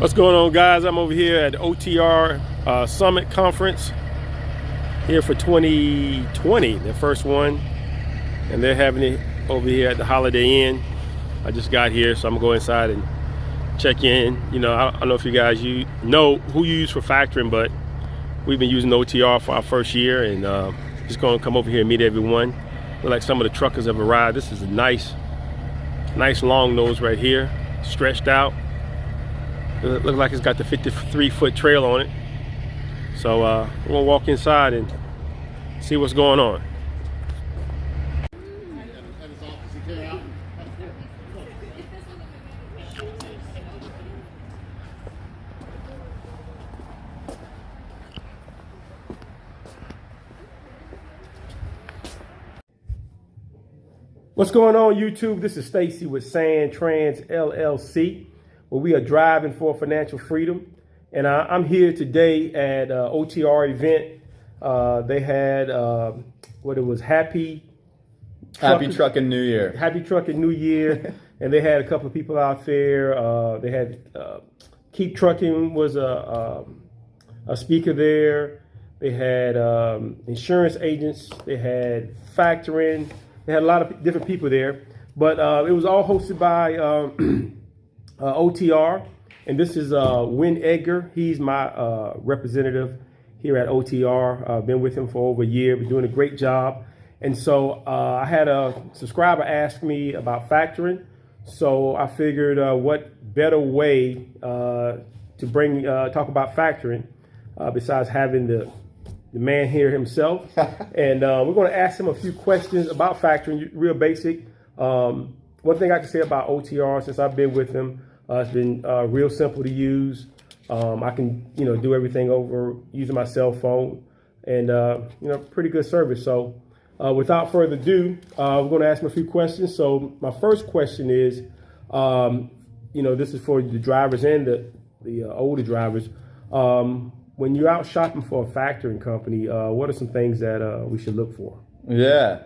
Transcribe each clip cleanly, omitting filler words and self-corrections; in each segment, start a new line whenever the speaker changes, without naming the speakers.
What's going on, guys? I'm over here at OTR Summit Conference here for 2020, the first one, and they're having it over here at the Holiday Inn. I just got here, so I'm gonna go inside and check in. You know, I don't know if you guys know who you use for factoring, but we've been using OTR for our first year, and just gonna come over here and meet everyone. Look like some of the truckers have arrived. This is a nice long nose right here, stretched out. It looks like it's got the 53-foot trail on it. So we're gonna walk inside and see what's going on. What's going on, YouTube? This is Stacy with Sandtrans LLC, where we are driving for financial freedom. And I'm here today at OTR event. They had Happy
Trucking New Year.
Happy Trucking New Year. And they had a couple of people out there. They had Keep Trucking was a speaker there. They had insurance agents. They had factoring. They had a lot of different people there. But it was all hosted by OTR, and this is Win Edgar. He's my representative here at OTR. I've been with him for over a year. We're doing a great job. And so I had a subscriber ask me about factoring. So I figured what better way to talk about factoring besides having the man here himself. And we're going to ask him a few questions about factoring, real basic. One thing I can say about OTR, since I've been with him, it's been real simple to use. I can, do everything over using my cell phone, and pretty good service. So without further ado, we're going to ask him a few questions. So my first question is, this is for the drivers and the older drivers. When you're out shopping for a factoring company, what are some things that we should look for?
Yeah.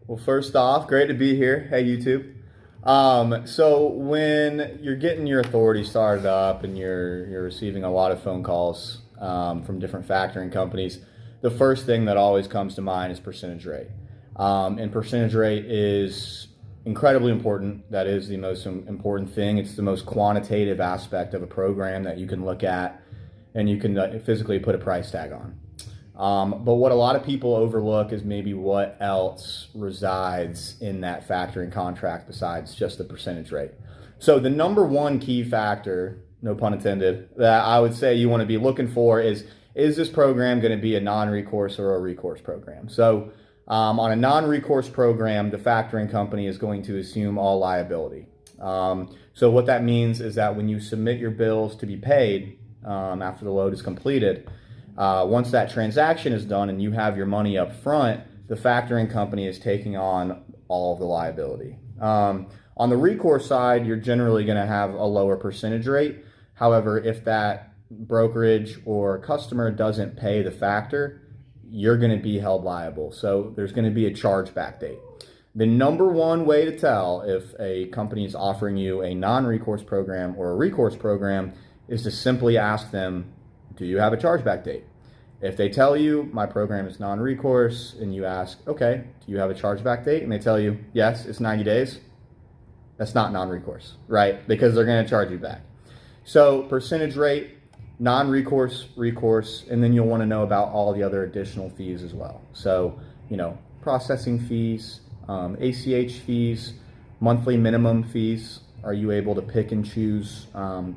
Well, first off, great to be here. Hey, YouTube. So when you're getting your authority started up and you're receiving a lot of phone calls from different factoring companies, the first thing that always comes to mind is percentage rate. And percentage rate is incredibly important. That is the most important thing. It's the most quantitative aspect of a program that you can look at and you can physically put a price tag on. But what a lot of people overlook is maybe what else resides in that factoring contract besides just the percentage rate. So the number one key factor, no pun intended, that I would say you want to be looking for is this program going to be a non-recourse or a recourse program? So on a non-recourse program, the factoring company is going to assume all liability. So what that means is that when you submit your bills to be paid after the load is completed, once that transaction is done and you have your money up front, the factoring company is taking on all of the liability. On the recourse side, you're generally going to have a lower percentage rate. However, if that brokerage or customer doesn't pay the factor, you're going to be held liable. So there's going to be a chargeback date. The number one way to tell if a company is offering you a non-recourse program or a recourse program is to simply ask them, do you have a chargeback date? If they tell you my program is non-recourse and you ask, okay, do you have a chargeback date? And they tell you, yes, it's 90 days. That's not non-recourse, right? Because they're going to charge you back. So percentage rate, non-recourse, recourse, and then you'll want to know about all the other additional fees as well. So, processing fees, ACH fees, monthly minimum fees. Are you able to pick and choose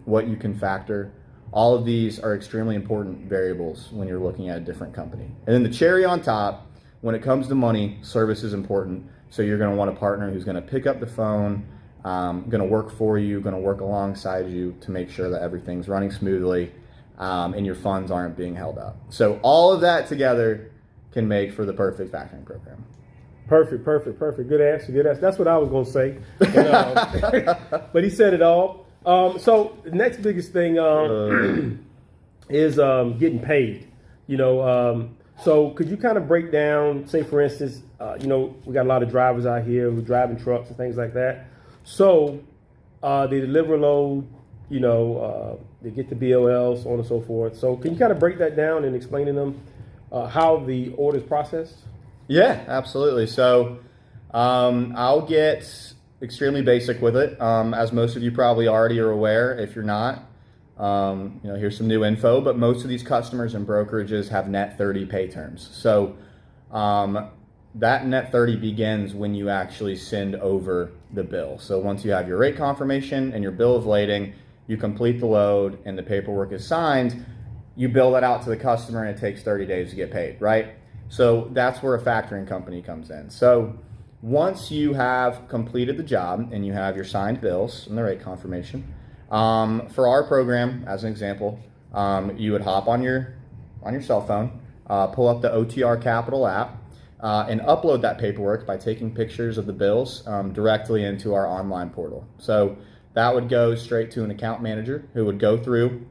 what you can factor? All of these are extremely important variables when you're looking at a different company. And then the cherry on top, when it comes to money, service is important. So you're going to want a partner who's going to pick up the phone, going to work for you, going to work alongside you to make sure that everything's running smoothly and your funds aren't being held up. So all of that together can make for the perfect factoring program.
Perfect. Good answer. That's what I was going to say. But he said it all. So the next biggest thing is getting paid. So could you kind of break down, say for instance, we got a lot of drivers out here who are driving trucks and things like that. So they deliver a load, they get the BOL, so on and so forth. So can you kind of break that down and explain to them how the order is processed?
Yeah, absolutely. So I'll get extremely basic with it, as most of you probably already are aware. If you're not, here's some new info. But most of these customers and brokerages have net 30 pay terms. So that net 30 begins when you actually send over the bill. So once you have your rate confirmation and your bill of lading, you complete the load and the paperwork is signed, you bill that out to the customer and it takes 30 days to get paid, right? So that's where a factoring company comes in. So once you have completed the job and you have your signed bills and the rate confirmation, for our program, as an example, you would hop on your cell phone, pull up the OTR Capital app, and upload that paperwork by taking pictures of the bills directly into our online portal. So that would go straight to an account manager who would go through,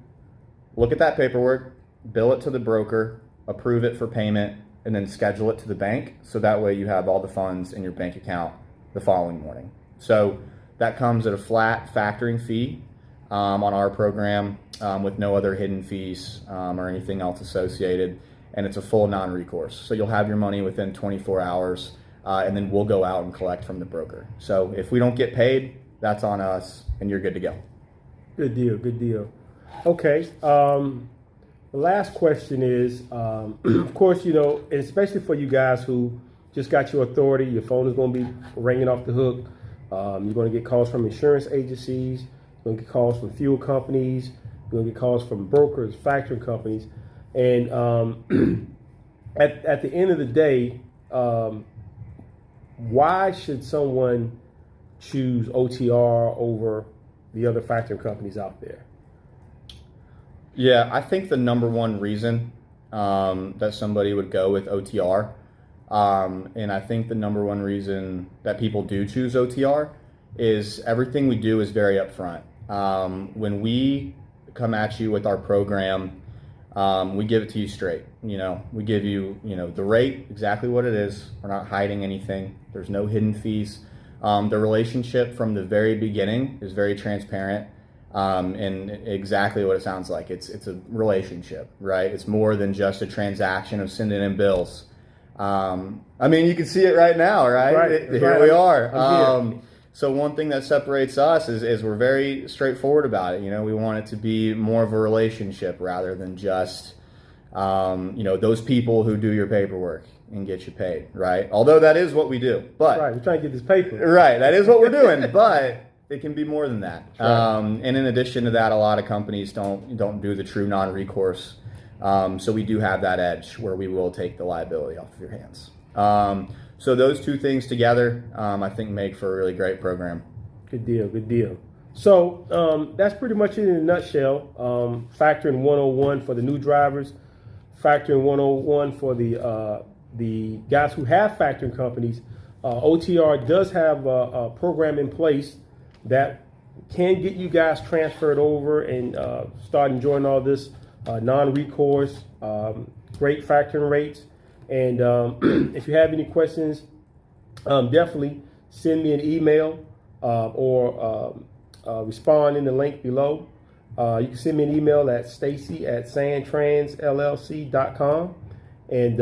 look at that paperwork, bill it to the broker, approve it for payment, and then schedule it to the bank. So that way you have all the funds in your bank account the following morning. So that comes at a flat factoring fee on our program with no other hidden fees or anything else associated. And it's a full non-recourse. So you'll have your money within 24 hours and then we'll go out and collect from the broker. So if we don't get paid, that's on us and you're good to go.
Good deal, good deal. Okay. The last question is, of course, especially for you guys who just got your authority, your phone is going to be ringing off the hook. You're going to get calls from insurance agencies. You're going to get calls from fuel companies. You're going to get calls from brokers, factoring companies. And at the end of the day, why should someone choose OTR over the other factoring companies out there?
Yeah, I think the number one reason that somebody would go with OTR, and I think the number one reason that people do choose OTR is everything we do is very upfront. When we come at you with our program, we give it to you straight. We give you, the rate, exactly what it is. We're not hiding anything. There's no hidden fees. The relationship from the very beginning is very transparent. And exactly what it sounds like. It's a relationship, right? It's more than just a transaction of sending in bills. You can see it right now, right?
Right.
Here we are. So one thing that separates us is we're very straightforward about it. We want it to be more of a relationship rather than just, those people who do your paperwork and get you paid, right? Although that is what we do. But
right, we're trying to get this paper.
Right, that is what we're doing. But it can be more than that.
Right.
And in addition to that, a lot of companies don't do the true non-recourse. So we do have that edge where we will take the liability off of your hands. So those two things together, I think make for a really great program.
Good deal, good deal. So that's pretty much it in a nutshell. Factoring 101 for the new drivers, factoring 101 for the guys who have factoring companies. OTR does have a program in place that can get you guys transferred over and start enjoying all this non-recourse, great factoring rates. And if you have any questions, definitely send me an email or respond in the link below. You can send me an email at stacy@sandtransllc.com, and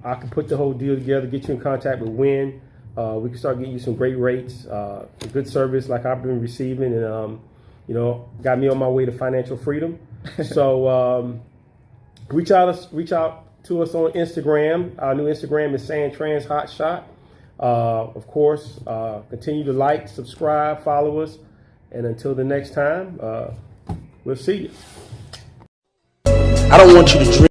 I can put the whole deal together, get you in contact with Win. We can start getting you some great rates, good service like I've been receiving, and got me on my way to financial freedom. So reach out to us on Instagram. Our new Instagram is Sandtrans Hotshot. Of course, continue to like, subscribe, follow us, and until the next time, we'll see you.
I don't want you to dream.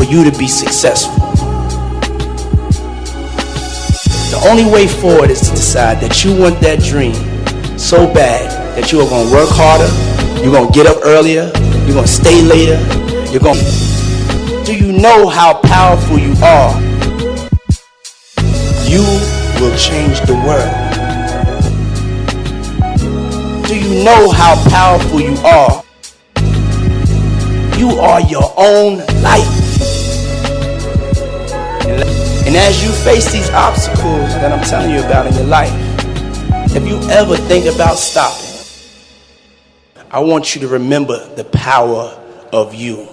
for you to be successful. The only way forward is to decide that you want that dream so bad that you are going to work harder, you're going to get up earlier, you're going to stay later, you're going to... Do you know how powerful you are? You will change the world. Do you know how powerful you are? You are your own light. And as you face these obstacles that I'm telling you about in your life, if you ever think about stopping, I want you to remember the power of you.